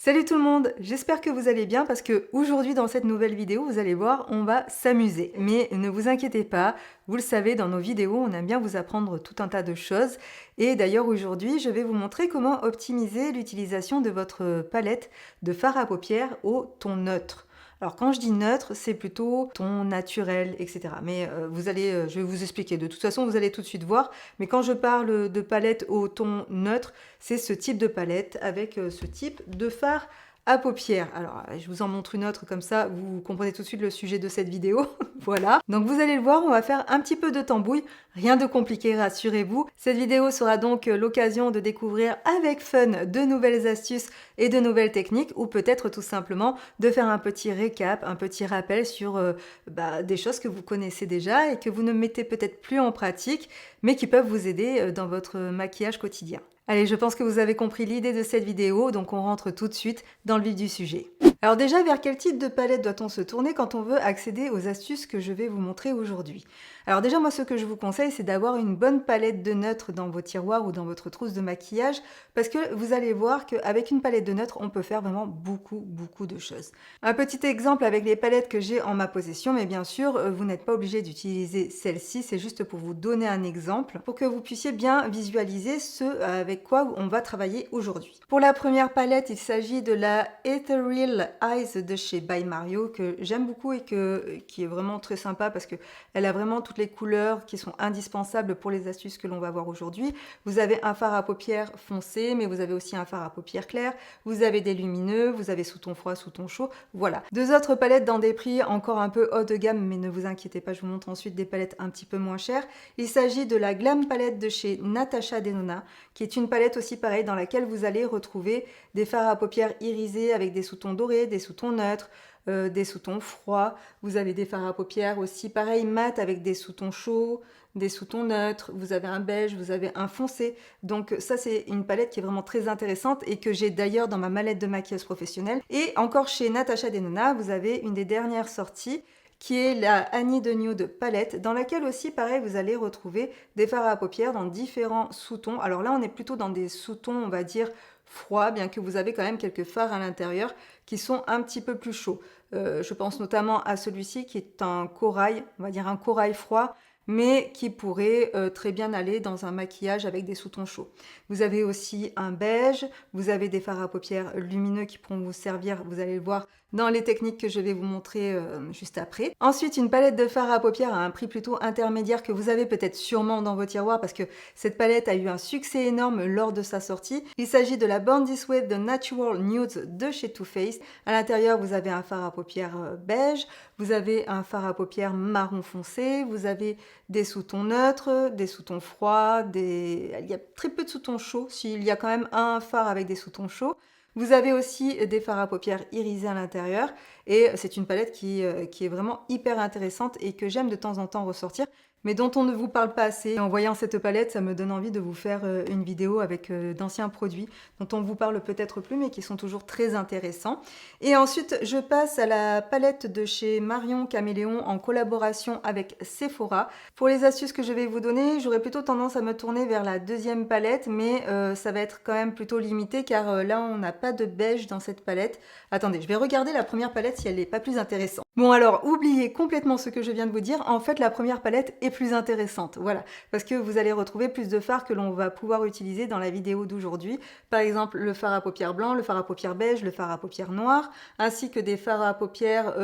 Salut tout le monde, j'espère que vous allez bien parce que aujourd'hui dans cette nouvelle vidéo, vous allez voir, on va s'amuser. Mais ne vous inquiétez pas, vous le savez, dans nos vidéos, on aime bien vous apprendre tout un tas de choses. Et d'ailleurs aujourd'hui, je vais vous montrer comment optimiser l'utilisation de votre palette de fard à paupières au ton neutre. Alors quand je dis neutre, c'est plutôt ton naturel, etc. Mais je vais vous expliquer. De toute façon, vous allez tout de suite voir. Mais quand je parle de palette au ton neutre, c'est ce type de palette avec ce type de fard à paupières. Alors, je vous en montre une autre comme ça, vous comprenez tout de suite le sujet de cette vidéo. Voilà. Donc, vous allez le voir, on va faire un petit peu de tambouille. Rien de compliqué, rassurez-vous. Cette vidéo sera donc l'occasion de découvrir avec fun de nouvelles astuces et de nouvelles techniques ou peut-être tout simplement de faire un petit récap, un petit rappel sur des choses que vous connaissez déjà et que vous ne mettez peut-être plus en pratique, mais qui peuvent vous aider dans votre maquillage quotidien. Allez, je pense que vous avez compris l'idée de cette vidéo, donc on rentre tout de suite dans le vif du sujet. Alors déjà, vers quel type de palette doit-on se tourner quand on veut accéder aux astuces que je vais vous montrer aujourd'hui? Alors déjà, moi, ce que je vous conseille, c'est d'avoir une bonne palette de neutres dans vos tiroirs ou dans votre trousse de maquillage, parce que vous allez voir qu'avec une palette de neutres, on peut faire vraiment beaucoup de choses. Un petit exemple avec les palettes que j'ai en ma possession, mais bien sûr, vous n'êtes pas obligé d'utiliser celle-ci, c'est juste pour vous donner un exemple, pour que vous puissiez bien visualiser ce avec quoi on va travailler aujourd'hui. Pour la première palette, il s'agit de la Ethereal Eyes de chez By Mario, que j'aime beaucoup et qui est vraiment très sympa parce qu'elle a vraiment toutes les couleurs qui sont indispensables pour les astuces que l'on va voir aujourd'hui. Vous avez un fard à paupières foncé, mais vous avez aussi un fard à paupières clair, vous avez des lumineux, vous avez sous ton froid, sous ton chaud, voilà. Deux autres palettes dans des prix encore un peu haut de gamme, mais ne vous inquiétez pas, je vous montre ensuite des palettes un petit peu moins chères. Il s'agit de la Glam Palette de chez Natasha Denona, qui est une palette aussi pareille dans laquelle vous allez retrouver des fards à paupières irisés avec des sous-tons dorés, des sous-tons neutres, des sous-tons froids. Vous avez des fards à paupières aussi pareil mat avec des sous-tons chauds, des sous-tons neutres. Vous avez un beige, vous avez un foncé. Donc ça, c'est une palette qui est vraiment très intéressante et que j'ai d'ailleurs dans ma mallette de maquilleuse professionnelle. Et encore chez Natasha Denona, vous avez une des dernières sorties qui est la Annie de Nude palette, dans laquelle aussi, pareil, vous allez retrouver des fards à paupières dans différents sous-tons. Alors là, on est plutôt dans des sous-tons, on va dire, froids, bien que vous avez quand même quelques fards à l'intérieur qui sont un petit peu plus chauds. Je pense notamment à celui-ci qui est un corail, on va dire un corail froid, mais qui pourrait très bien aller dans un maquillage avec des sous-tons chauds. Vous avez aussi un beige, vous avez des fards à paupières lumineux qui pourront vous servir, vous allez le voir, dans les techniques que je vais vous montrer juste après. Ensuite, une palette de fards à paupières à un prix plutôt intermédiaire que vous avez peut-être sûrement dans vos tiroirs parce que cette palette a eu un succès énorme lors de sa sortie. Il s'agit de la Born This Way The Natural Nudes de chez Too Faced. À l'intérieur, vous avez un fard à paupières beige, vous avez un fard à paupières marron foncé, vous avez des sous-tons neutres, des sous-tons froids, il y a très peu de sous-tons chauds, s'il y a quand même un fard avec des sous-tons chauds. Vous avez aussi des fards à paupières irisés à l'intérieur et c'est une palette qui est vraiment hyper intéressante et que j'aime de temps en temps ressortir, mais dont on ne vous parle pas assez. En voyant cette palette, ça me donne envie de vous faire une vidéo avec d'anciens produits dont on ne vous parle peut-être plus, mais qui sont toujours très intéressants. Et ensuite, je passe à la palette de chez Marion Caméléon en collaboration avec Sephora. Pour les astuces que je vais vous donner, j'aurais plutôt tendance à me tourner vers la deuxième palette, mais ça va être quand même plutôt limité car là, on n'a pas de beige dans cette palette. Attendez, je vais regarder la première palette si elle n'est pas plus intéressante. Bon alors, oubliez complètement ce que je viens de vous dire. En fait, la première palette est plus intéressante, voilà, parce que vous allez retrouver plus de fards que l'on va pouvoir utiliser dans la vidéo d'aujourd'hui. Par exemple, le fard à paupières blanc, le fard à paupières beige, le fard à paupières noir, ainsi que des fards à paupières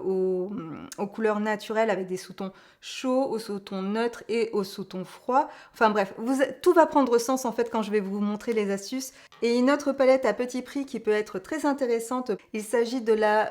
aux couleurs naturelles avec des sous-tons chauds, aux sous-tons neutres et aux sous-tons froids. Enfin bref, tout va prendre sens en fait quand je vais vous montrer les astuces. Et une autre palette à petit prix qui peut être très intéressante, il s'agit de la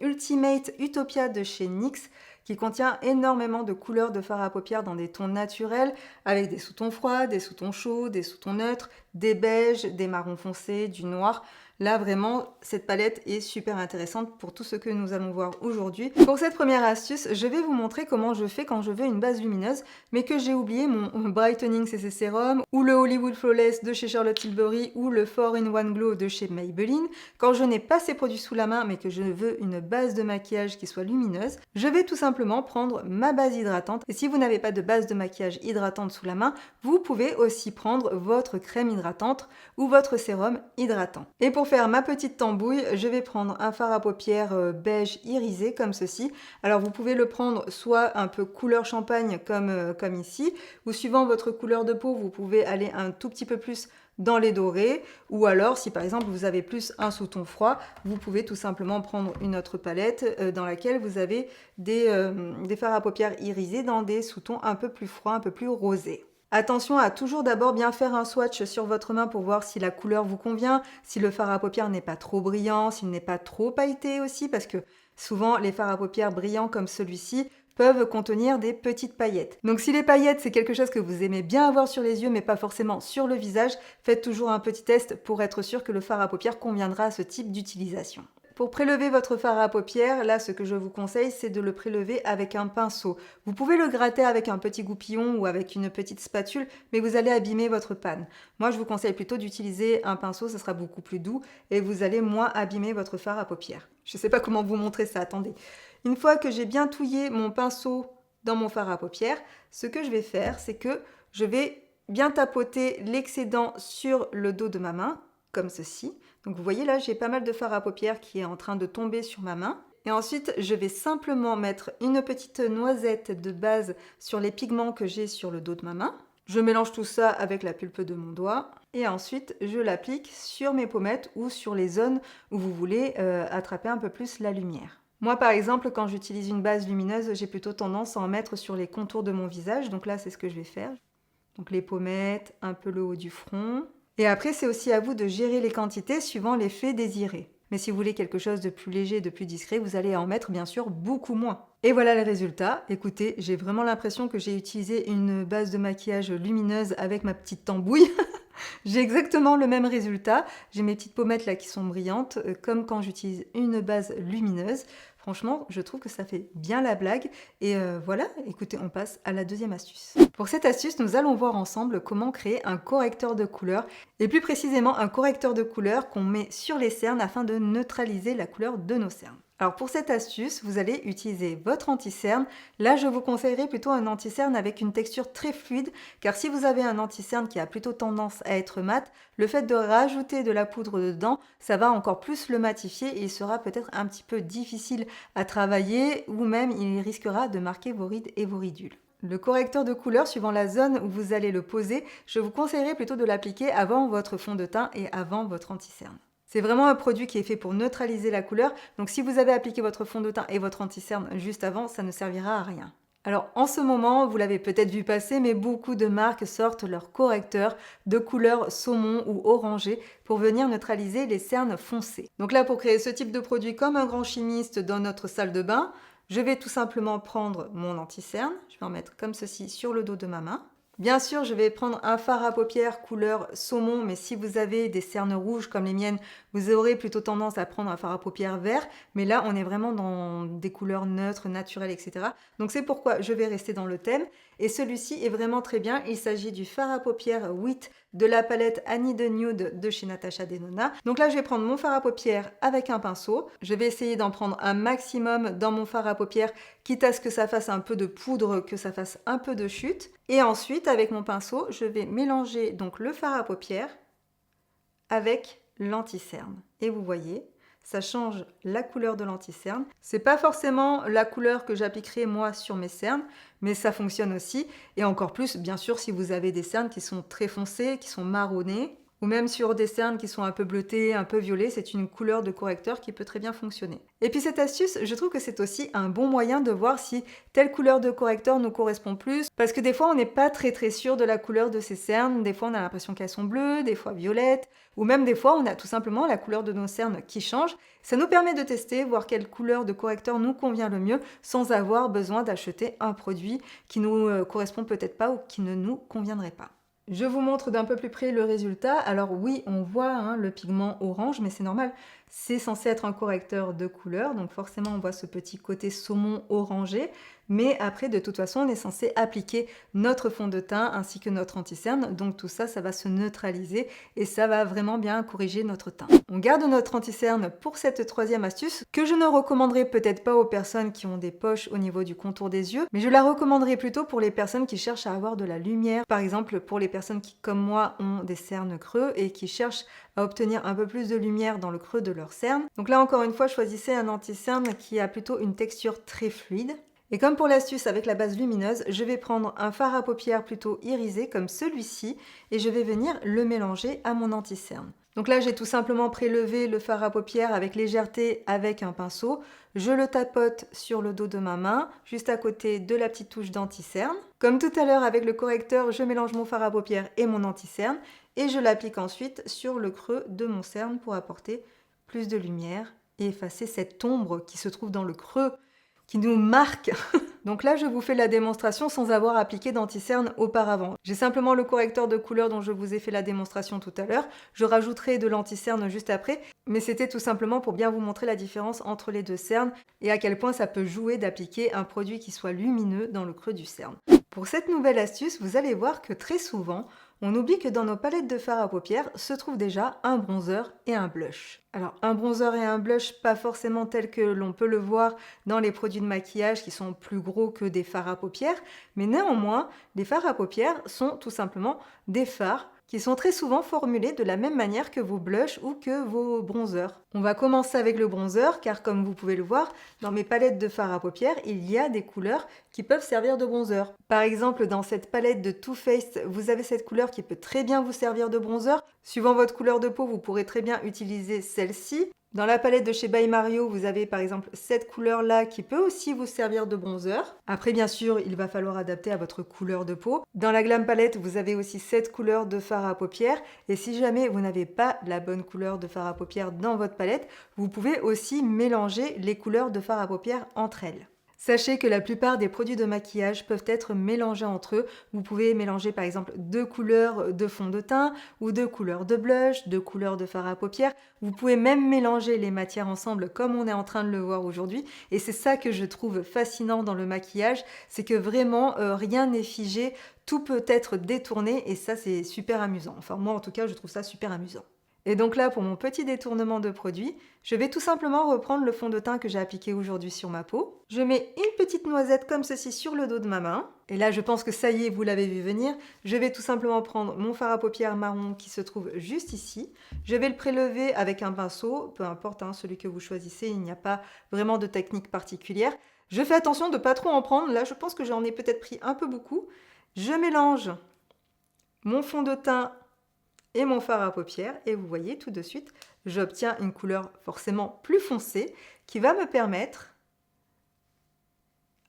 Ultimate Utopia de chez NYX, qui contient énormément de couleurs de fard à paupières dans des tons naturels, avec des sous-tons froids, des sous-tons chauds, des sous-tons neutres, des beiges, des marrons foncés, du noir. Là, vraiment, cette palette est super intéressante pour tout ce que nous allons voir aujourd'hui. Pour cette première astuce, je vais vous montrer comment je fais quand je veux une base lumineuse, mais que j'ai oublié mon Brightening CC Serum, ou le Hollywood Flawless de chez Charlotte Tilbury, ou le 4-in-1 Glow de chez Maybelline. Quand je n'ai pas ces produits sous la main, mais que je veux une base de maquillage qui soit lumineuse, je vais tout simplement prendre ma base hydratante. Et si vous n'avez pas de base de maquillage hydratante sous la main, vous pouvez aussi prendre votre crème hydratante ou votre sérum hydratant. Et pour faire ma petite tambouille, je vais prendre un fard à paupières beige irisé comme ceci. Alors vous pouvez le prendre soit un peu couleur champagne comme ici, ou suivant votre couleur de peau, vous pouvez aller un tout petit peu plus dans les dorés, ou alors si par exemple vous avez plus un sous-ton froid, vous pouvez tout simplement prendre une autre palette dans laquelle vous avez des fards à paupières irisés dans des sous-tons un peu plus froids, un peu plus rosés. Attention à toujours d'abord bien faire un swatch sur votre main pour voir si la couleur vous convient, si le fard à paupières n'est pas trop brillant, s'il n'est pas trop pailleté aussi, parce que souvent les fards à paupières brillants comme celui-ci peuvent contenir des petites paillettes. Donc si les paillettes c'est quelque chose que vous aimez bien avoir sur les yeux mais pas forcément sur le visage, faites toujours un petit test pour être sûr que le fard à paupières conviendra à ce type d'utilisation. Pour prélever votre fard à paupières, là ce que je vous conseille c'est de le prélever avec un pinceau. Vous pouvez le gratter avec un petit goupillon ou avec une petite spatule, mais vous allez abîmer votre panne. Moi je vous conseille plutôt d'utiliser un pinceau, ce sera beaucoup plus doux et vous allez moins abîmer votre fard à paupières. Je ne sais pas comment vous montrer ça, attendez. Une fois que j'ai bien touillé mon pinceau dans mon fard à paupières, ce que je vais faire c'est que je vais bien tapoter l'excédent sur le dos de ma main, comme ceci. Donc vous voyez là, j'ai pas mal de fard à paupières qui est en train de tomber sur ma main. Et ensuite, je vais simplement mettre une petite noisette de base sur les pigments que j'ai sur le dos de ma main. Je mélange tout ça avec la pulpe de mon doigt. Et ensuite, je l'applique sur mes pommettes ou sur les zones où vous voulez attraper un peu plus la lumière. Moi, par exemple, quand j'utilise une base lumineuse, j'ai plutôt tendance à en mettre sur les contours de mon visage. Donc là, c'est ce que je vais faire. Donc les pommettes, un peu le haut du front. Et après, c'est aussi à vous de gérer les quantités suivant l'effet désiré. Mais si vous voulez quelque chose de plus léger, de plus discret, vous allez en mettre bien sûr beaucoup moins. Et voilà le résultat. Écoutez, j'ai vraiment l'impression que j'ai utilisé une base de maquillage lumineuse avec ma petite tambouille. J'ai exactement le même résultat. J'ai mes petites pommettes là qui sont brillantes, comme quand j'utilise une base lumineuse. Franchement, je trouve que ça fait bien la blague. Et voilà, écoutez, on passe à la deuxième astuce. Pour cette astuce, nous allons voir ensemble comment créer un correcteur de couleur, et plus précisément un correcteur de couleur qu'on met sur les cernes afin de neutraliser la couleur de nos cernes. Alors pour cette astuce, vous allez utiliser votre anti-cerne. Là, je vous conseillerais plutôt un anti-cerne avec une texture très fluide, car si vous avez un anti-cerne qui a plutôt tendance à être mat, le fait de rajouter de la poudre dedans, ça va encore plus le matifier et il sera peut-être un petit peu difficile à travailler ou même il risquera de marquer vos rides et vos ridules. Le correcteur de couleur, suivant la zone où vous allez le poser, je vous conseillerais plutôt de l'appliquer avant votre fond de teint et avant votre anti-cerne. C'est vraiment un produit qui est fait pour neutraliser la couleur, donc si vous avez appliqué votre fond de teint et votre anti-cerne juste avant, ça ne servira à rien. Alors en ce moment, vous l'avez peut-être vu passer, mais beaucoup de marques sortent leur correcteur de couleur saumon ou orangé pour venir neutraliser les cernes foncées. Donc là, pour créer ce type de produit comme un grand chimiste dans notre salle de bain, je vais tout simplement prendre mon anti-cerne, je vais en mettre comme ceci sur le dos de ma main. Bien sûr, je vais prendre un fard à paupières couleur saumon, mais si vous avez des cernes rouges comme les miennes, vous aurez plutôt tendance à prendre un fard à paupières vert. Mais là, on est vraiment dans des couleurs neutres, naturelles, etc. Donc c'est pourquoi je vais rester dans le thème. Et celui-ci est vraiment très bien. Il s'agit du fard à paupières Wheat de la palette Annie de Nude de chez Natasha Denona. Donc là, je vais prendre mon fard à paupières avec un pinceau. Je vais essayer d'en prendre un maximum dans mon fard à paupières, quitte à ce que ça fasse un peu de poudre, que ça fasse un peu de chute. Et ensuite, avec mon pinceau, je vais mélanger donc le fard à paupières avec l'anti-cerne. Et vous voyez, ça change la couleur de l'anti-cerne. C'est pas forcément la couleur que j'appliquerai moi sur mes cernes, mais ça fonctionne aussi. Et encore plus, bien sûr, si vous avez des cernes qui sont très foncées, qui sont marronnées, ou même sur des cernes qui sont un peu bleutées, un peu violées, c'est une couleur de correcteur qui peut très bien fonctionner. Et puis cette astuce, je trouve que c'est aussi un bon moyen de voir si telle couleur de correcteur nous correspond plus, parce que des fois on n'est pas très sûr de la couleur de ces cernes, des fois on a l'impression qu'elles sont bleues, des fois violettes, ou même des fois on a tout simplement la couleur de nos cernes qui change. Ça nous permet de tester, voir quelle couleur de correcteur nous convient le mieux, sans avoir besoin d'acheter un produit qui nous correspond peut-être pas ou qui ne nous conviendrait pas. Je vous montre d'un peu plus près le résultat. Alors oui, on voit le pigment orange, mais c'est normal. C'est censé être un correcteur de couleur, donc forcément on voit ce petit côté saumon orangé. mais après de toute façon on est censé appliquer notre fond de teint ainsi que notre anti-cerne, donc tout ça, ça va se neutraliser et ça va vraiment bien corriger notre teint. On garde notre anti-cerne pour cette troisième astuce que je ne recommanderais peut-être pas aux personnes qui ont des poches au niveau du contour des yeux, mais je la recommanderais plutôt pour les personnes qui cherchent à avoir de la lumière, par exemple pour les personnes qui comme moi ont des cernes creux et qui cherchent à obtenir un peu plus de lumière dans le creux de leur cerne. Donc là encore une fois, choisissez un anti-cerne qui a plutôt une texture très fluide. Et comme pour l'astuce avec la base lumineuse, je vais prendre un fard à paupières plutôt irisé comme celui-ci et je vais venir le mélanger à mon anti-cerne. Donc là, j'ai tout simplement prélevé le fard à paupières avec légèreté avec un pinceau. Je le tapote sur le dos de ma main, juste à côté de la petite touche d'anti-cerne. Comme tout à l'heure avec le correcteur, je mélange mon fard à paupières et mon anti-cerne et je l'applique ensuite sur le creux de mon cerne pour apporter plus de lumière et effacer cette ombre qui se trouve dans le creux qui nous marque. Donc là, je vous fais la démonstration sans avoir appliqué d'anti-cerne auparavant. J'ai simplement le correcteur de couleur dont je vous ai fait la démonstration tout à l'heure. Je rajouterai de l'anti-cerne juste après, mais c'était tout simplement pour bien vous montrer la différence entre les deux cernes et à quel point ça peut jouer d'appliquer un produit qui soit lumineux dans le creux du cerne. Pour cette nouvelle astuce, vous allez voir que très souvent, on oublie que dans nos palettes de fard à paupières se trouve déjà un bronzer et un blush. Alors un bronzer et un blush pas forcément tel que l'on peut le voir dans les produits de maquillage qui sont plus gros que des fards à paupières, mais néanmoins les fards à paupières sont tout simplement des fards qui sont très souvent formulés de la même manière que vos blushs ou que vos bronzers. On va commencer avec le bronzer car comme vous pouvez le voir, dans mes palettes de fard à paupières, il y a des couleurs qui peuvent servir de bronzer. Par exemple, dans cette palette de Too Faced, vous avez cette couleur qui peut très bien vous servir de bronzer. Suivant votre couleur de peau, vous pourrez très bien utiliser celle-ci. Dans la palette de chez By Mario, vous avez par exemple cette couleur-là qui peut aussi vous servir de bronzer. Après, bien sûr, il va falloir adapter à votre couleur de peau. Dans la Glam Palette, vous avez aussi cette couleur de fard à paupières. Et si jamais vous n'avez pas la bonne couleur de fard à paupières dans votre palette, vous pouvez aussi mélanger les couleurs de fard à paupières entre elles. Sachez que la plupart des produits de maquillage peuvent être mélangés entre eux. Vous pouvez mélanger par exemple 2 couleurs de fond de teint ou 2 couleurs de blush, 2 couleurs de fard à paupières. Vous pouvez même mélanger les matières ensemble comme on est en train de le voir aujourd'hui. Et c'est ça que je trouve fascinant dans le maquillage, c'est que vraiment rien n'est figé, tout peut être détourné et ça c'est super amusant. Enfin moi en tout cas je trouve ça super amusant. Et donc là, pour mon petit détournement de produit, je vais tout simplement reprendre le fond de teint que j'ai appliqué aujourd'hui sur ma peau. Je mets une petite noisette comme ceci sur le dos de ma main. Et là, je pense que ça y est, vous l'avez vu venir. Je vais tout simplement prendre mon fard à paupières marron qui se trouve juste ici. Je vais le prélever avec un pinceau, peu importe celui que vous choisissez, il n'y a pas vraiment de technique particulière. Je fais attention de ne pas trop en prendre. Là, je pense que j'en ai peut-être pris un peu beaucoup. Je mélange mon fond de teint et mon fard à paupières et vous voyez tout de suite j'obtiens une couleur forcément plus foncée qui va me permettre,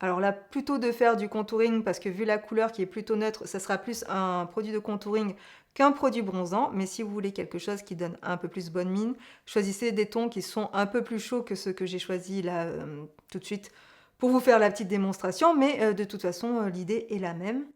alors là plutôt de faire du contouring parce que vu la couleur qui est plutôt neutre, ça sera plus un produit de contouring qu'un produit bronzant, mais si vous voulez quelque chose qui donne un peu plus bonne mine, choisissez des tons qui sont un peu plus chauds que ceux que j'ai choisis là tout de suite pour vous faire la petite démonstration, mais de toute façon l'idée est la même.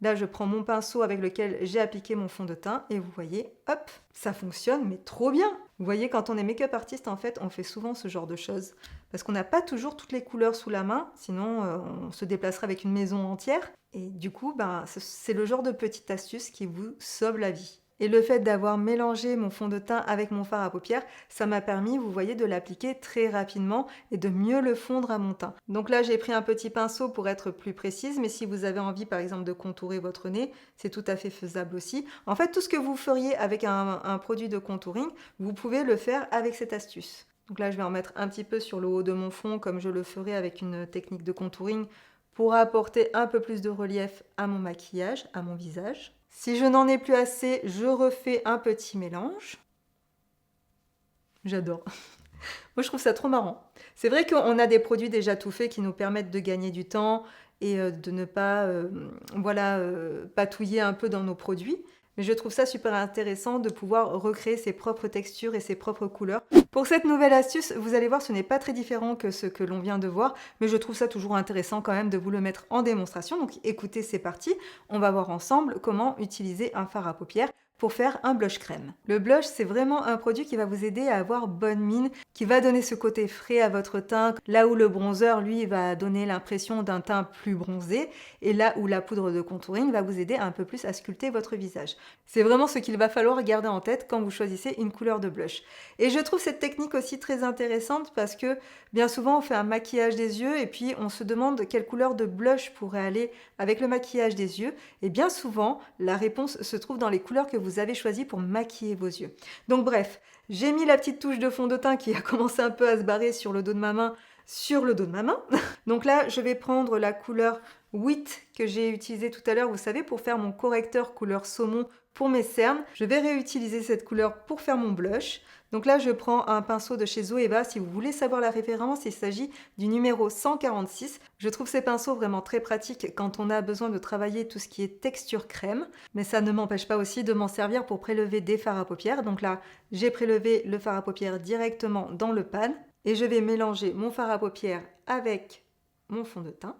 Là, je prends mon pinceau avec lequel j'ai appliqué mon fond de teint et vous voyez, hop, ça fonctionne, mais trop bien! Vous voyez, quand on est make-up artiste, en fait, on fait souvent ce genre de choses. Parce qu'on n'a pas toujours toutes les couleurs sous la main, sinon on se déplacerait avec une maison entière. Et du coup, c'est le genre de petite astuce qui vous sauve la vie. Et le fait d'avoir mélangé mon fond de teint avec mon fard à paupières, ça m'a permis, vous voyez, de l'appliquer très rapidement et de mieux le fondre à mon teint. Donc là, j'ai pris un petit pinceau pour être plus précise, mais si vous avez envie, par exemple, de contourer votre nez, c'est tout à fait faisable aussi. En fait, tout ce que vous feriez avec un produit de contouring, vous pouvez le faire avec cette astuce. Donc là, je vais en mettre un petit peu sur le haut de mon fond, comme je le ferais avec une technique de contouring, pour apporter un peu plus de relief à mon maquillage, à mon visage. Si je n'en ai plus assez, je refais un petit mélange. J'adore. Moi, je trouve ça trop marrant. C'est vrai qu'on a des produits déjà tout faits qui nous permettent de gagner du temps et de ne pas patouiller un peu dans nos produits. Mais je trouve ça super intéressant de pouvoir recréer ses propres textures et ses propres couleurs. Pour cette nouvelle astuce, vous allez voir, ce n'est pas très différent que ce que l'on vient de voir, mais je trouve ça toujours intéressant quand même de vous le mettre en démonstration. Donc écoutez, c'est parti, on va voir ensemble comment utiliser un fard à paupières pour faire un blush crème. Le blush, c'est vraiment un produit qui va vous aider à avoir bonne mine, qui va donner ce côté frais à votre teint, là où le bronzer, lui, va donner l'impression d'un teint plus bronzé, et là où la poudre de contouring va vous aider un peu plus à sculpter votre visage. C'est vraiment ce qu'il va falloir garder en tête quand vous choisissez une couleur de blush. Et je trouve cette technique aussi très intéressante parce que bien souvent on fait un maquillage des yeux et puis on se demande quelle couleur de blush pourrait aller avec le maquillage des yeux. Et bien souvent, la réponse se trouve dans les couleurs que vous avez choisies pour maquiller vos yeux. Donc bref, j'ai mis la petite touche de fond de teint qui a commencé un peu à se barrer sur le dos de ma main, Donc là, je vais prendre la couleur Wheat que j'ai utilisée tout à l'heure, vous savez, pour faire mon correcteur couleur saumon pour mes cernes. Je vais réutiliser cette couleur pour faire mon blush. Donc là, je prends un pinceau de chez Zoeva. Si vous voulez savoir la référence, il s'agit du numéro 146. Je trouve ces pinceaux vraiment très pratiques quand on a besoin de travailler tout ce qui est texture crème. Mais ça ne m'empêche pas aussi de m'en servir pour prélever des fards à paupières. Donc là, j'ai prélevé le fard à paupières directement dans le pan. Et je vais mélanger mon fard à paupières avec mon fond de teint.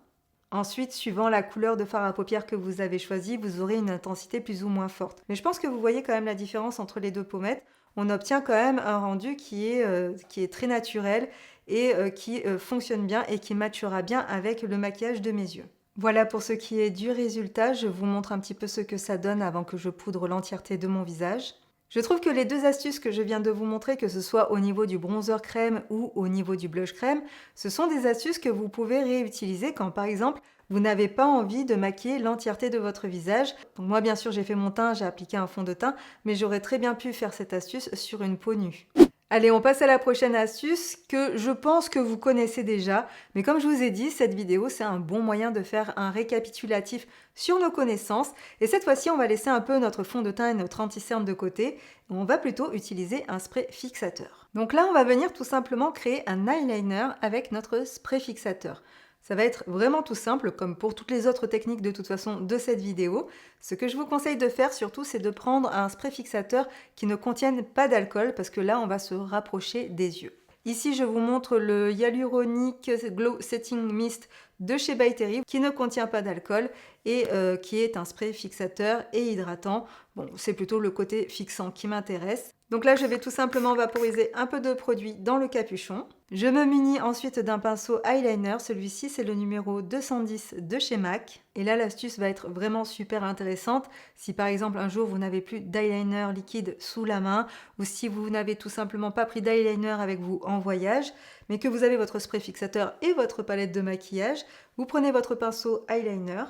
Ensuite, suivant la couleur de fard à paupières que vous avez choisi, vous aurez une intensité plus ou moins forte. Mais je pense que vous voyez quand même la différence entre les deux pommettes. On obtient quand même un rendu qui est très naturel et qui fonctionne bien et qui matchera bien avec le maquillage de mes yeux. Voilà pour ce qui est du résultat. Je vous montre un petit peu ce que ça donne avant que je poudre l'entièreté de mon visage. Je trouve que les deux astuces que je viens de vous montrer, que ce soit au niveau du bronzer crème ou au niveau du blush crème, ce sont des astuces que vous pouvez réutiliser quand par exemple vous n'avez pas envie de maquiller l'entièreté de votre visage. Donc moi bien sûr j'ai fait mon teint, j'ai appliqué un fond de teint, mais j'aurais très bien pu faire cette astuce sur une peau nue. Allez, on passe à la prochaine astuce que je pense que vous connaissez déjà, mais comme je vous ai dit, cette vidéo c'est un bon moyen de faire un récapitulatif sur nos connaissances et cette fois-ci on va laisser un peu notre fond de teint et notre anti-cerne de côté et on va plutôt utiliser un spray fixateur. Donc là on va venir tout simplement créer un eyeliner avec notre spray fixateur. Ça va être vraiment tout simple, comme pour toutes les autres techniques de toute façon de cette vidéo. Ce que je vous conseille de faire surtout, c'est de prendre un spray fixateur qui ne contienne pas d'alcool, parce que là, on va se rapprocher des yeux. Ici, je vous montre le Hyaluronic Glow Setting Mist de chez By Terry, qui ne contient pas d'alcool et qui est un spray fixateur et hydratant. Bon, c'est plutôt le côté fixant qui m'intéresse. Donc là, je vais tout simplement vaporiser un peu de produit dans le capuchon. Je me munis ensuite d'un pinceau eyeliner. Celui-ci, c'est le numéro 210 de chez MAC. Et là, l'astuce va être vraiment super intéressante. Si par exemple, un jour, vous n'avez plus d'eyeliner liquide sous la main ou si vous n'avez tout simplement pas pris d'eyeliner avec vous en voyage, mais que vous avez votre spray fixateur et votre palette de maquillage, vous prenez votre pinceau eyeliner,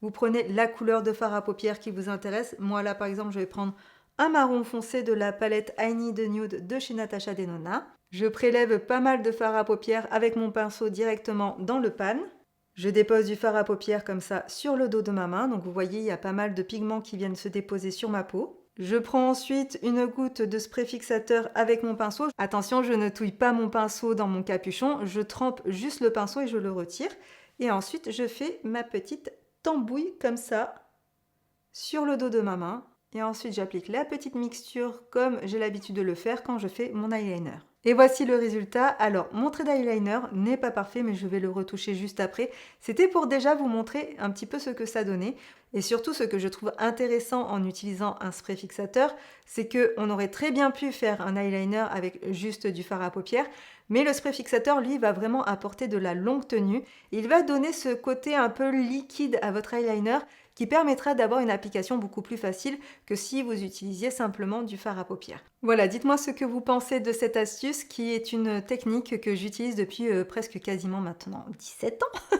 vous prenez la couleur de fard à paupières qui vous intéresse. Moi, là, par exemple, je vais prendre un marron foncé de la palette I Need a Nude de chez Natasha Denona. Je prélève pas mal de fard à paupières avec mon pinceau directement dans le pan. Je dépose du fard à paupières comme ça sur le dos de ma main. Donc vous voyez, il y a pas mal de pigments qui viennent se déposer sur ma peau. Je prends ensuite une goutte de spray fixateur avec mon pinceau. Attention, je ne touille pas mon pinceau dans mon capuchon. Je trempe juste le pinceau et je le retire. Et ensuite, je fais ma petite tambouille comme ça sur le dos de ma main. Et ensuite, j'applique la petite mixture comme j'ai l'habitude de le faire quand je fais mon eyeliner. Et voici le résultat. Alors, mon trait d'eyeliner n'est pas parfait, mais je vais le retoucher juste après. C'était pour déjà vous montrer un petit peu ce que ça donnait. Et surtout, ce que je trouve intéressant en utilisant un spray fixateur, c'est qu'on aurait très bien pu faire un eyeliner avec juste du fard à paupières, mais le spray fixateur, lui, va vraiment apporter de la longue tenue. Il va donner ce côté un peu liquide à votre eyeliner qui permettra d'avoir une application beaucoup plus facile que si vous utilisiez simplement du fard à paupières. Voilà, dites-moi ce que vous pensez de cette astuce qui est une technique que j'utilise depuis presque quasiment maintenant 17 ans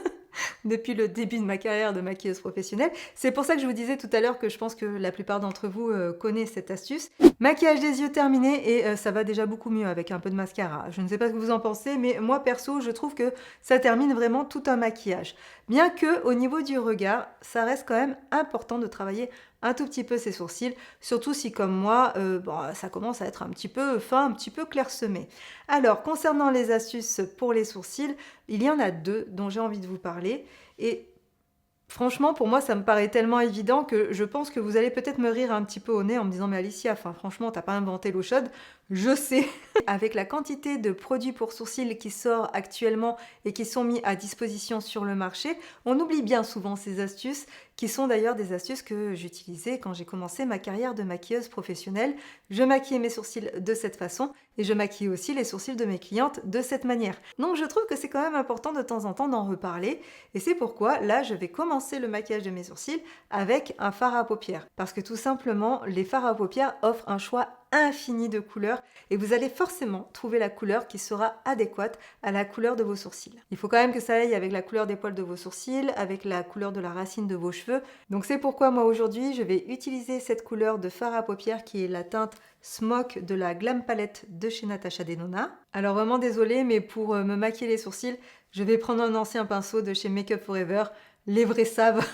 depuis le début de ma carrière de maquilleuse professionnelle. C'est pour ça que je vous disais tout à l'heure que je pense que la plupart d'entre vous connaissent cette astuce. Maquillage des yeux terminé et ça va déjà beaucoup mieux avec un peu de mascara. Je ne sais pas ce que vous en pensez, mais moi perso, je trouve que ça termine vraiment tout un maquillage. Bien que au niveau du regard, ça reste quand même important de travailler un tout petit peu ses sourcils, surtout si comme moi, ça commence à être un petit peu fin, un petit peu clairsemé. Alors, concernant les astuces pour les sourcils, il y en a deux dont j'ai envie de vous parler et franchement, pour moi, ça me paraît tellement évident que je pense que vous allez peut-être me rire un petit peu au nez en me disant « Mais Alicia, franchement, t'as pas inventé l'eau chaude ?» Je sais, avec la quantité de produits pour sourcils qui sort actuellement et qui sont mis à disposition sur le marché, on oublie bien souvent ces astuces, qui sont d'ailleurs des astuces que j'utilisais quand j'ai commencé ma carrière de maquilleuse professionnelle. Je maquillais mes sourcils de cette façon et je maquillais aussi les sourcils de mes clientes de cette manière. Donc je trouve que c'est quand même important de temps en temps d'en reparler et c'est pourquoi là je vais commencer le maquillage de mes sourcils avec un fard à paupières. Parce que tout simplement, les fards à paupières offrent un choix infini de couleurs et vous allez forcément trouver la couleur qui sera adéquate à la couleur de vos sourcils. Il faut quand même que ça aille avec la couleur des poils de vos sourcils, avec la couleur de la racine de vos cheveux. Donc c'est pourquoi moi aujourd'hui je vais utiliser cette couleur de fard à paupières qui est la teinte Smoke de la Glam Palette de chez Natasha Denona. Alors vraiment désolée, mais pour me maquiller les sourcils, je vais prendre un ancien pinceau de chez Make Up Forever. Les vrais savent.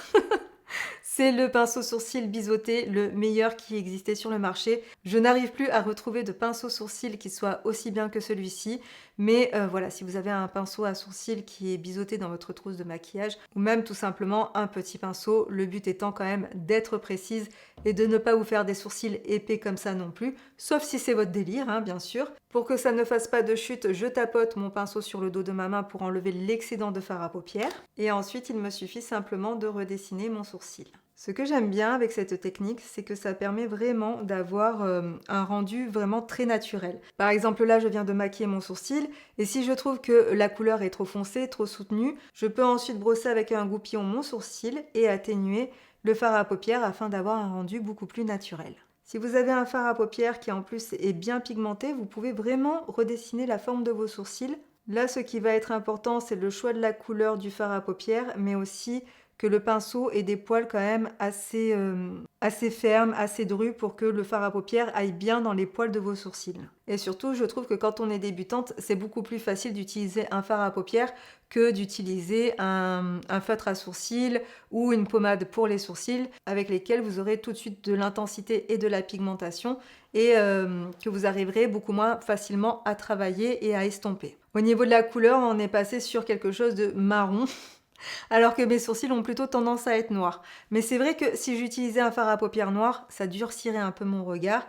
C'est le pinceau sourcil biseauté, le meilleur qui existait sur le marché. Je n'arrive plus à retrouver de pinceau sourcil qui soit aussi bien que celui-ci. Mais voilà, si vous avez un pinceau à sourcil qui est biseauté dans votre trousse de maquillage, ou même tout simplement un petit pinceau, le but étant quand même d'être précise et de ne pas vous faire des sourcils épais comme ça non plus, sauf si c'est votre délire, hein, bien sûr. Pour que ça ne fasse pas de chute, je tapote mon pinceau sur le dos de ma main pour enlever l'excédent de fard à paupières. Et ensuite, il me suffit simplement de redessiner mon sourcil. Ce que j'aime bien avec cette technique, c'est que ça permet vraiment d'avoir un rendu vraiment très naturel. Par exemple, là, je viens de maquiller mon sourcil, et si je trouve que la couleur est trop foncée, trop soutenue, je peux ensuite brosser avec un goupillon mon sourcil et atténuer le fard à paupières afin d'avoir un rendu beaucoup plus naturel. Si vous avez un fard à paupières qui en plus est bien pigmenté, vous pouvez vraiment redessiner la forme de vos sourcils. Là, ce qui va être important, c'est le choix de la couleur du fard à paupières, mais aussi que le pinceau ait des poils quand même assez fermes, assez drus pour que le fard à paupières aille bien dans les poils de vos sourcils. Et surtout, je trouve que quand on est débutante, c'est beaucoup plus facile d'utiliser un fard à paupières que d'utiliser un feutre à sourcils ou une pommade pour les sourcils avec lesquels vous aurez tout de suite de l'intensité et de la pigmentation et que vous arriverez beaucoup moins facilement à travailler et à estomper. Au niveau de la couleur, on est passé sur quelque chose de marron. Alors que mes sourcils ont plutôt tendance à être noirs. Mais c'est vrai que si j'utilisais un fard à paupières noir, ça durcirait un peu mon regard,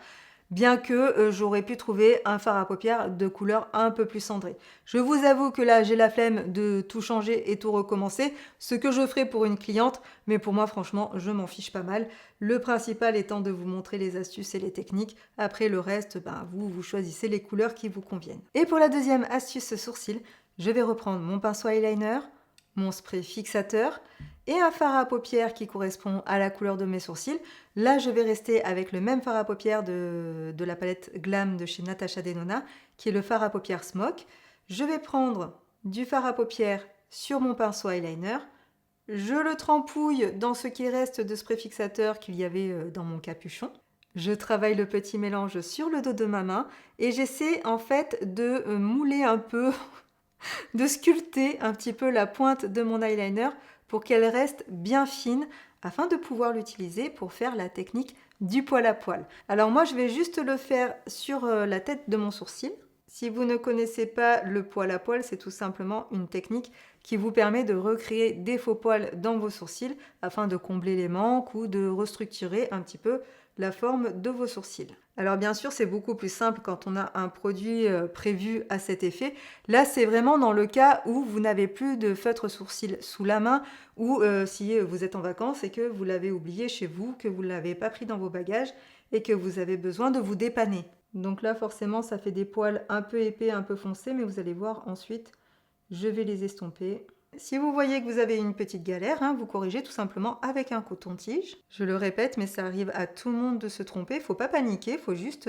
bien que j'aurais pu trouver un fard à paupières de couleur un peu plus cendrée. Je vous avoue que là, j'ai la flemme de tout changer et tout recommencer, ce que je ferai pour une cliente, mais pour moi, franchement, je m'en fiche pas mal. Le principal étant de vous montrer les astuces et les techniques. Après, le reste, vous choisissez les couleurs qui vous conviennent. Et pour la deuxième astuce sourcil, je vais reprendre mon pinceau eyeliner, mon spray fixateur et un fard à paupières qui correspond à la couleur de mes sourcils. Là, je vais rester avec le même fard à paupières de la palette Glam de chez Natasha Denona, qui est le fard à paupières Smoke. Je vais prendre du fard à paupières sur mon pinceau eyeliner. Je le trempouille dans ce qui reste de spray fixateur qu'il y avait dans mon capuchon. Je travaille le petit mélange sur le dos de ma main et j'essaie en fait de mouler un peu de sculpter un petit peu la pointe de mon eyeliner pour qu'elle reste bien fine afin de pouvoir l'utiliser pour faire la technique du poil à poil. Alors moi je vais juste le faire sur la tête de mon sourcil. Si vous ne connaissez pas le poil à poil, c'est tout simplement une technique qui vous permet de recréer des faux poils dans vos sourcils afin de combler les manques ou de restructurer un petit peu la forme de vos sourcils. Alors bien sûr, c'est beaucoup plus simple quand on a un produit prévu à cet effet. Là, c'est vraiment dans le cas où vous n'avez plus de feutre sourcil sous la main ou si vous êtes en vacances et que vous l'avez oublié chez vous, que vous ne l'avez pas pris dans vos bagages et que vous avez besoin de vous dépanner. Donc là, forcément, ça fait des poils un peu épais, un peu foncés, mais vous allez voir ensuite, je vais les estomper. Si vous voyez que vous avez une petite galère, vous corrigez tout simplement avec un coton-tige. Je le répète, mais ça arrive à tout le monde de se tromper. Il ne faut pas paniquer, il faut juste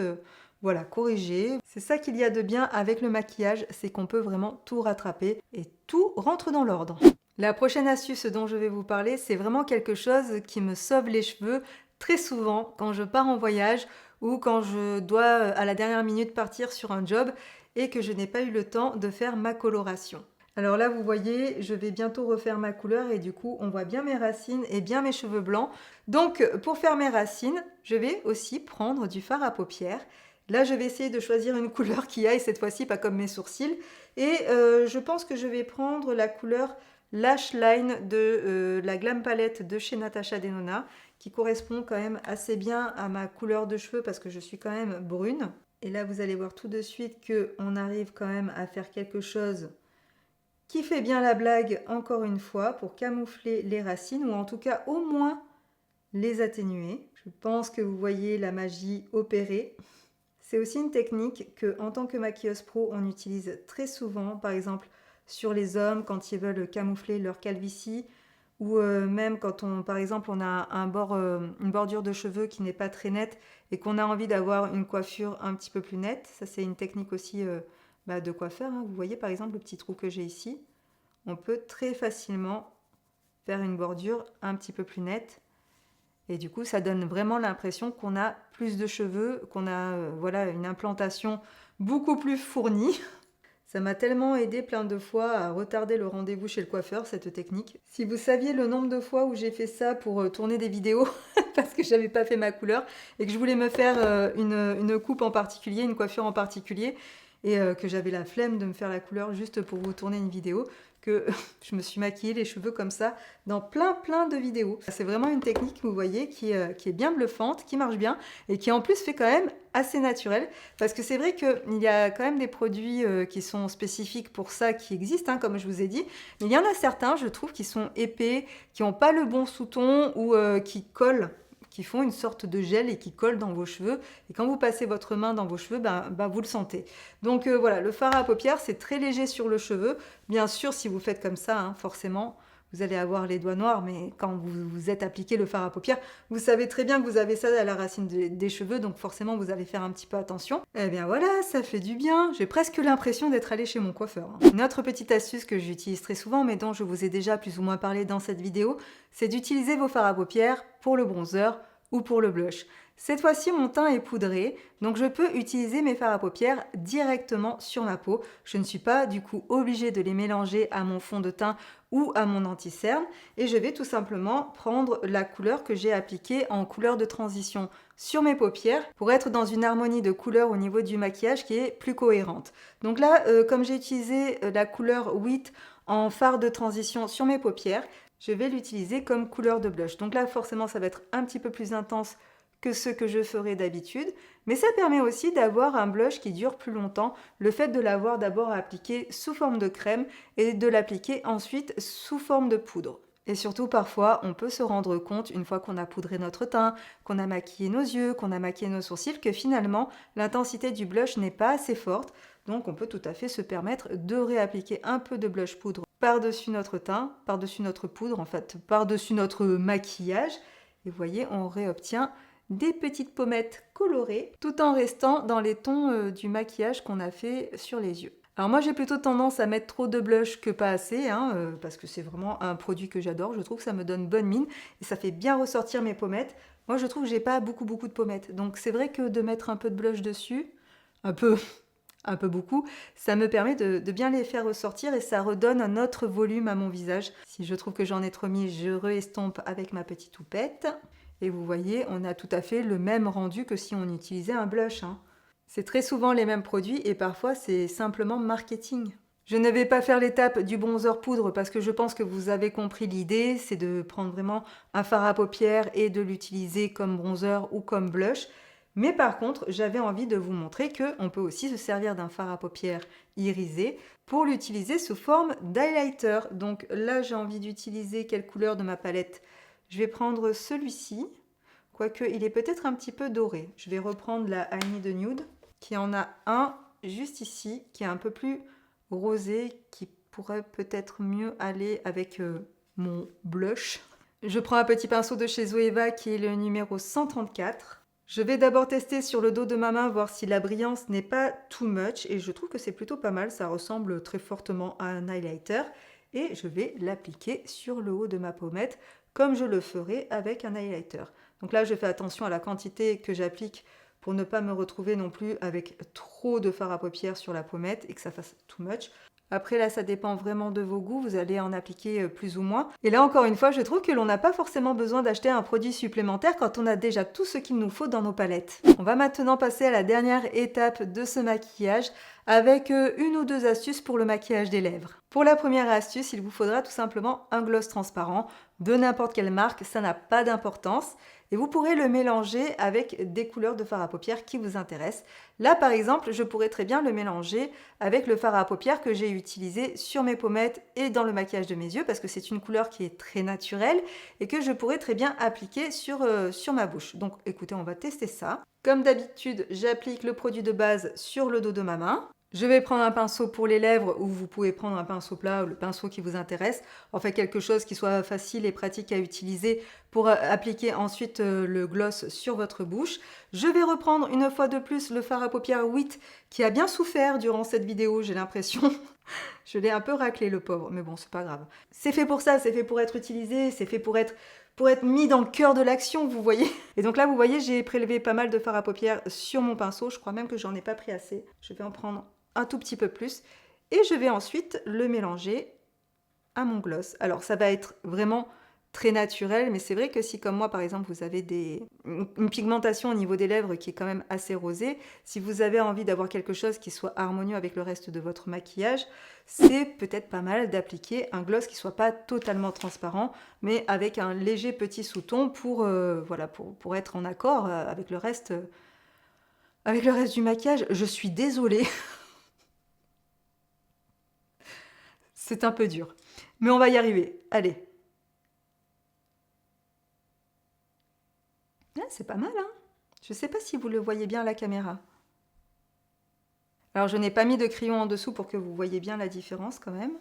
corriger. C'est ça qu'il y a de bien avec le maquillage, c'est qu'on peut vraiment tout rattraper et tout rentre dans l'ordre. La prochaine astuce dont je vais vous parler, c'est vraiment quelque chose qui me sauve les cheveux très souvent quand je pars en voyage ou quand je dois à la dernière minute partir sur un job et que je n'ai pas eu le temps de faire ma coloration. Alors là, vous voyez, je vais bientôt refaire ma couleur et du coup, on voit bien mes racines et bien mes cheveux blancs. Donc, pour faire mes racines, je vais aussi prendre du fard à paupières. Là, je vais essayer de choisir une couleur qui aille cette fois-ci, pas comme mes sourcils. Et je pense que je vais prendre la couleur Lash Line de la Glam Palette de chez Natasha Denona, qui correspond quand même assez bien à ma couleur de cheveux parce que je suis quand même brune. Et là, vous allez voir tout de suite qu'on arrive quand même à faire quelque chose qui fait bien la blague, encore une fois, pour camoufler les racines, ou en tout cas au moins les atténuer. Je pense que vous voyez la magie opérer. C'est aussi une technique que, en tant que maquilleuse pro, on utilise très souvent, par exemple sur les hommes quand ils veulent camoufler leur calvitie, ou même quand par exemple, on a une bordure de cheveux qui n'est pas très nette et qu'on a envie d'avoir une coiffure un petit peu plus nette. Ça, c'est une technique aussi de coiffeur, hein. Vous voyez par exemple le petit trou que j'ai ici. On peut très facilement faire une bordure un petit peu plus nette. Et du coup, ça donne vraiment l'impression qu'on a plus de cheveux, qu'on a voilà, une implantation beaucoup plus fournie. Ça m'a tellement aidé plein de fois à retarder le rendez-vous chez le coiffeur, cette technique. Si vous saviez le nombre de fois où j'ai fait ça pour tourner des vidéos, parce que j'avais pas fait ma couleur, et que je voulais me faire une coupe en particulier, une coiffure en particulier, et que j'avais la flemme de me faire la couleur juste pour vous tourner une vidéo, que je me suis maquillée les cheveux comme ça dans plein de vidéos. C'est vraiment une technique, vous voyez, qui est bien bluffante, qui marche bien et qui en plus fait quand même assez naturel, parce que c'est vrai qu'il y a quand même des produits qui sont spécifiques pour ça, qui existent, hein, comme je vous ai dit, mais il y en a certains, je trouve, qui sont épais, qui n'ont pas le bon sous-ton ou qui collent, qui font une sorte de gel et qui collent dans vos cheveux. Et quand vous passez votre main dans vos cheveux, vous le sentez. Donc voilà, le fard à paupières, c'est très léger sur le cheveu. Bien sûr, si vous faites comme ça, hein, forcément, vous allez avoir les doigts noirs, mais quand vous êtes appliqué le fard à paupières, vous savez très bien que vous avez ça à la racine des cheveux, donc forcément, vous allez faire un petit peu attention. Eh bien voilà, ça fait du bien. J'ai presque l'impression d'être allée chez mon coiffeur, hein. Une autre petite astuce que j'utilise très souvent, mais dont je vous ai déjà plus ou moins parlé dans cette vidéo, c'est d'utiliser vos fards à paupières pour le bronzer ou pour le blush. Cette fois-ci, mon teint est poudré, donc je peux utiliser mes fards à paupières directement sur ma peau. Je ne suis pas du coup obligée de les mélanger à mon fond de teint ou à mon anti-cerne, et je vais tout simplement prendre la couleur que j'ai appliquée en couleur de transition sur mes paupières pour être dans une harmonie de couleurs au niveau du maquillage qui est plus cohérente. Donc là, comme j'ai utilisé la couleur Wheat en fard de transition sur mes paupières, je vais l'utiliser comme couleur de blush. Donc là, forcément, ça va être un petit peu plus intense que ce que je ferais d'habitude, mais ça permet aussi d'avoir un blush qui dure plus longtemps, le fait de l'avoir d'abord appliqué sous forme de crème et de l'appliquer ensuite sous forme de poudre. Et surtout, parfois, on peut se rendre compte, une fois qu'on a poudré notre teint, qu'on a maquillé nos yeux, qu'on a maquillé nos sourcils, que finalement, l'intensité du blush n'est pas assez forte. Donc, on peut tout à fait se permettre de réappliquer un peu de blush poudre par-dessus notre teint, par-dessus notre poudre, en fait, par-dessus notre maquillage. Et vous voyez, on réobtient des petites pommettes colorées, tout en restant dans les tons du maquillage qu'on a fait sur les yeux. Alors moi j'ai plutôt tendance à mettre trop de blush que pas assez, hein, parce que c'est vraiment un produit que j'adore, je trouve que ça me donne bonne mine et ça fait bien ressortir mes pommettes. Moi je trouve que j'ai pas beaucoup de pommettes, donc c'est vrai que de mettre un peu de blush dessus, un peu beaucoup, ça me permet de bien les faire ressortir et ça redonne un autre volume à mon visage. Si je trouve que j'en ai trop mis, je réestompe avec ma petite houppette. Et vous voyez, on a tout à fait le même rendu que si on utilisait un blush, hein. C'est très souvent les mêmes produits et parfois c'est simplement marketing. Je ne vais pas faire l'étape du bronzer poudre parce que je pense que vous avez compris l'idée, c'est de prendre vraiment un fard à paupières et de l'utiliser comme bronzer ou comme blush. Mais par contre, j'avais envie de vous montrer qu'on peut aussi se servir d'un fard à paupières irisé pour l'utiliser sous forme d'highlighter. Donc là, j'ai envie d'utiliser quelle couleur de ma palette ? Je vais prendre celui-ci, quoique il est peut-être un petit peu doré. Je vais reprendre la I Need a Nude, qui en a un juste ici, qui est un peu plus rosé, qui pourrait peut-être mieux aller avec mon blush. Je prends un petit pinceau de chez Zoeva, qui est le numéro 134. Je vais d'abord tester sur le dos de ma main, voir si la brillance n'est pas too much, et je trouve que c'est plutôt pas mal, ça ressemble très fortement à un highlighter. Et je vais l'appliquer sur le haut de ma pommette, comme je le ferai avec un highlighter. Donc là, je fais attention à la quantité que j'applique pour ne pas me retrouver non plus avec trop de fard à paupières sur la pommette et que ça fasse too much. Après là, ça dépend vraiment de vos goûts, vous allez en appliquer plus ou moins. Et là, encore une fois, je trouve que l'on n'a pas forcément besoin d'acheter un produit supplémentaire quand on a déjà tout ce qu'il nous faut dans nos palettes. On va maintenant passer à la dernière étape de ce maquillage avec une ou deux astuces pour le maquillage des lèvres. Pour la première astuce, il vous faudra tout simplement un gloss transparent de n'importe quelle marque, ça n'a pas d'importance. Et vous pourrez le mélanger avec des couleurs de fard à paupières qui vous intéressent. Là, par exemple, je pourrais très bien le mélanger avec le fard à paupières que j'ai utilisé sur mes pommettes et dans le maquillage de mes yeux, parce que c'est une couleur qui est très naturelle et que je pourrais très bien appliquer sur ma bouche. Donc, écoutez, on va tester ça. Comme d'habitude, j'applique le produit de base sur le dos de ma main. Je vais prendre un pinceau pour les lèvres, ou vous pouvez prendre un pinceau plat ou le pinceau qui vous intéresse. En fait, quelque chose qui soit facile et pratique à utiliser pour appliquer ensuite le gloss sur votre bouche. Je vais reprendre une fois de plus le fard à paupières WIT qui a bien souffert durant cette vidéo, j'ai l'impression. Je l'ai un peu raclé, le pauvre, mais bon, c'est pas grave. C'est fait pour ça, c'est fait pour être utilisé, c'est fait pour être mis dans le cœur de l'action, vous voyez. Et donc là, vous voyez, j'ai prélevé pas mal de fard à paupières sur mon pinceau. Je crois même que j'en ai pas pris assez. Je vais en prendre un tout petit peu plus. Et je vais ensuite le mélanger à mon gloss. Alors, ça va être vraiment très naturel, mais c'est vrai que si, comme moi, par exemple, vous avez une pigmentation au niveau des lèvres qui est quand même assez rosée, si vous avez envie d'avoir quelque chose qui soit harmonieux avec le reste de votre maquillage, c'est peut-être pas mal d'appliquer un gloss qui soit pas totalement transparent, mais avec un léger petit sous-ton pour, voilà, pour être en accord avec le reste du maquillage. Je suis désolée. C'est un peu dur, mais on va y arriver. Allez. Ah, c'est pas mal, hein? Je ne sais pas si vous le voyez bien à la caméra. Alors, je n'ai pas mis de crayon en dessous pour que vous voyez bien la différence quand même.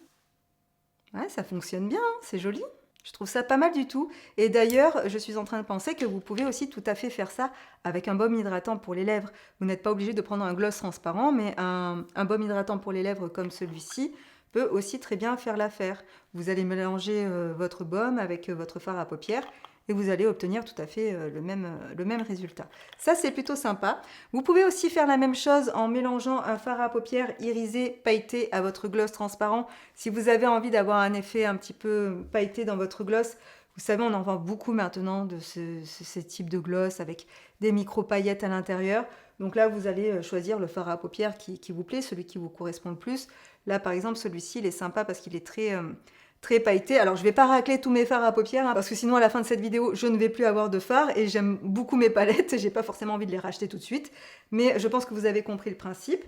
Ouais, ça fonctionne bien, hein, c'est joli. Je trouve ça pas mal du tout. Et d'ailleurs, je suis en train de penser que vous pouvez aussi tout à fait faire ça avec un baume hydratant pour les lèvres. Vous n'êtes pas obligé de prendre un gloss transparent, mais un baume hydratant pour les lèvres comme celui-ci peut aussi très bien faire l'affaire. Vous allez mélanger votre baume avec votre fard à paupières et vous allez obtenir tout à fait le même résultat. Ça, c'est plutôt sympa. Vous pouvez aussi faire la même chose en mélangeant un fard à paupières irisé, pailleté à votre gloss transparent. Si vous avez envie d'avoir un effet un petit peu pailleté dans votre gloss, vous savez, on en vend beaucoup maintenant de ce type de gloss avec des micro-paillettes à l'intérieur. Donc là, vous allez choisir le fard à paupières qui vous plaît, celui qui vous correspond le plus. Là, par exemple, celui-ci, il est sympa parce qu'il est très pailleté. Alors, je ne vais pas racler tous mes fards à paupières, hein, parce que sinon, à la fin de cette vidéo, je ne vais plus avoir de fard et j'aime beaucoup mes palettes. J'ai pas forcément envie de les racheter tout de suite, mais je pense que vous avez compris le principe.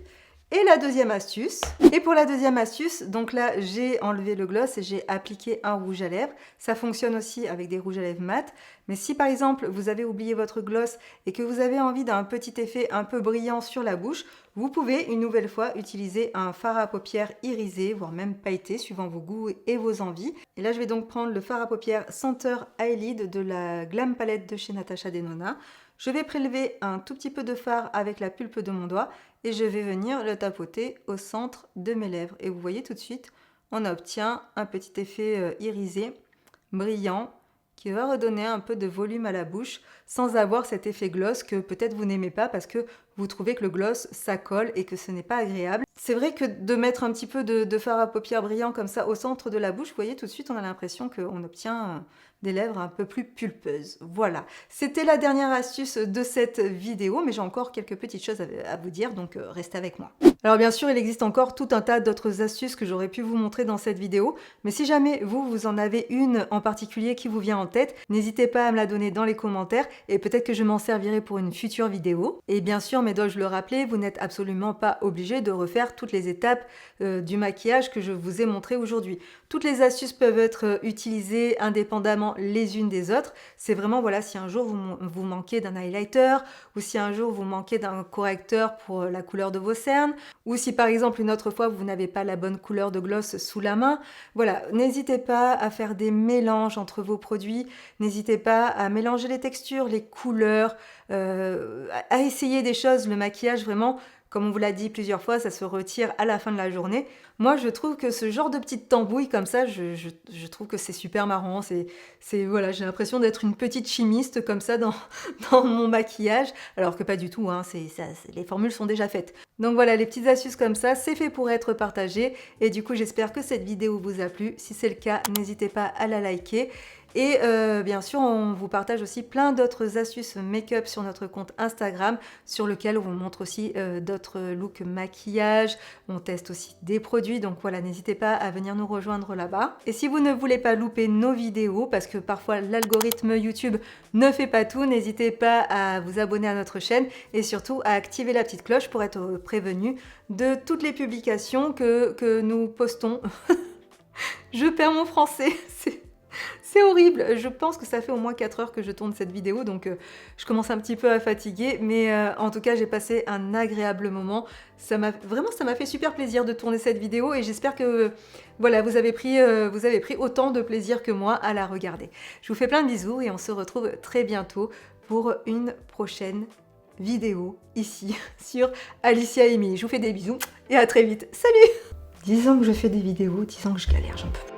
Et la deuxième astuce, et pour la deuxième astuce, donc là j'ai enlevé le gloss et j'ai appliqué un rouge à lèvres. Ça fonctionne aussi avec des rouges à lèvres mat, mais si par exemple vous avez oublié votre gloss et que vous avez envie d'un petit effet un peu brillant sur la bouche, vous pouvez une nouvelle fois utiliser un fard à paupières irisé, voire même pailleté, suivant vos goûts et vos envies. Et là je vais donc prendre le fard à paupières Senteur Eyelid de la Glam Palette de chez Natasha Denona. Je vais prélever un tout petit peu de fard avec la pulpe de mon doigt et je vais venir le tapoter au centre de mes lèvres. Et vous voyez tout de suite, on obtient un petit effet irisé, brillant, qui va redonner un peu de volume à la bouche sans avoir cet effet gloss que peut-être vous n'aimez pas parce que vous trouvez que le gloss ça colle et que ce n'est pas agréable. C'est vrai que de mettre un petit peu de fard à paupières brillant comme ça au centre de la bouche, vous voyez tout de suite on a l'impression qu'on obtient des lèvres un peu plus pulpeuses. Voilà, c'était la dernière astuce de cette vidéo, mais j'ai encore quelques petites choses à vous dire, donc restez avec moi. Alors bien sûr, il existe encore tout un tas d'autres astuces que j'aurais pu vous montrer dans cette vidéo, mais si jamais vous en avez une en particulier qui vous vient en tête, n'hésitez pas à me la donner dans les commentaires et peut-être que je m'en servirai pour une future vidéo. Et bien sûr, mais dois-je le rappeler, vous n'êtes absolument pas obligé de refaire toutes les étapes du maquillage que je vous ai montré aujourd'hui. Toutes les astuces peuvent être utilisées indépendamment les unes des autres. C'est vraiment, voilà, si un jour vous manquez d'un highlighter, ou si un jour vous manquez d'un correcteur pour la couleur de vos cernes, ou si par exemple une autre fois vous n'avez pas la bonne couleur de gloss sous la main, voilà, n'hésitez pas à faire des mélanges entre vos produits, n'hésitez pas à mélanger les textures, les couleurs, à essayer des choses. Le maquillage, vraiment, comme on vous l'a dit plusieurs fois, ça se retire à la fin de la journée. Moi, je trouve que ce genre de petite tambouille comme ça, je trouve que c'est super marrant. Voilà, j'ai l'impression d'être une petite chimiste comme ça dans mon maquillage, alors que pas du tout, hein, les formules sont déjà faites. Donc voilà, les petites astuces comme ça, c'est fait pour être partagé. Et du coup, j'espère que cette vidéo vous a plu. Si c'est le cas, n'hésitez pas à la liker. Et bien sûr, on vous partage aussi plein d'autres astuces make-up sur notre compte Instagram, sur lequel on vous montre aussi d'autres looks maquillage, on teste aussi des produits, donc voilà, n'hésitez pas à venir nous rejoindre là-bas. Et si vous ne voulez pas louper nos vidéos, parce que parfois l'algorithme YouTube ne fait pas tout, n'hésitez pas à vous abonner à notre chaîne et surtout à activer la petite cloche pour être prévenu de toutes les publications que nous postons. Je perds mon français, c'est horrible. Je pense que ça fait au moins 4 heures que je tourne cette vidéo, donc je commence un petit peu à fatiguer, mais en tout cas j'ai passé un agréable moment. Ça m'a fait super plaisir de tourner cette vidéo et j'espère que voilà, vous avez pris autant de plaisir que moi à la regarder. Je vous fais plein de bisous et on se retrouve très bientôt pour une prochaine vidéo ici sur Alicia Amy. Je vous fais des bisous et à très vite. Salut! 10 ans que je fais des vidéos, 10 ans que je galère, j'en peux plus.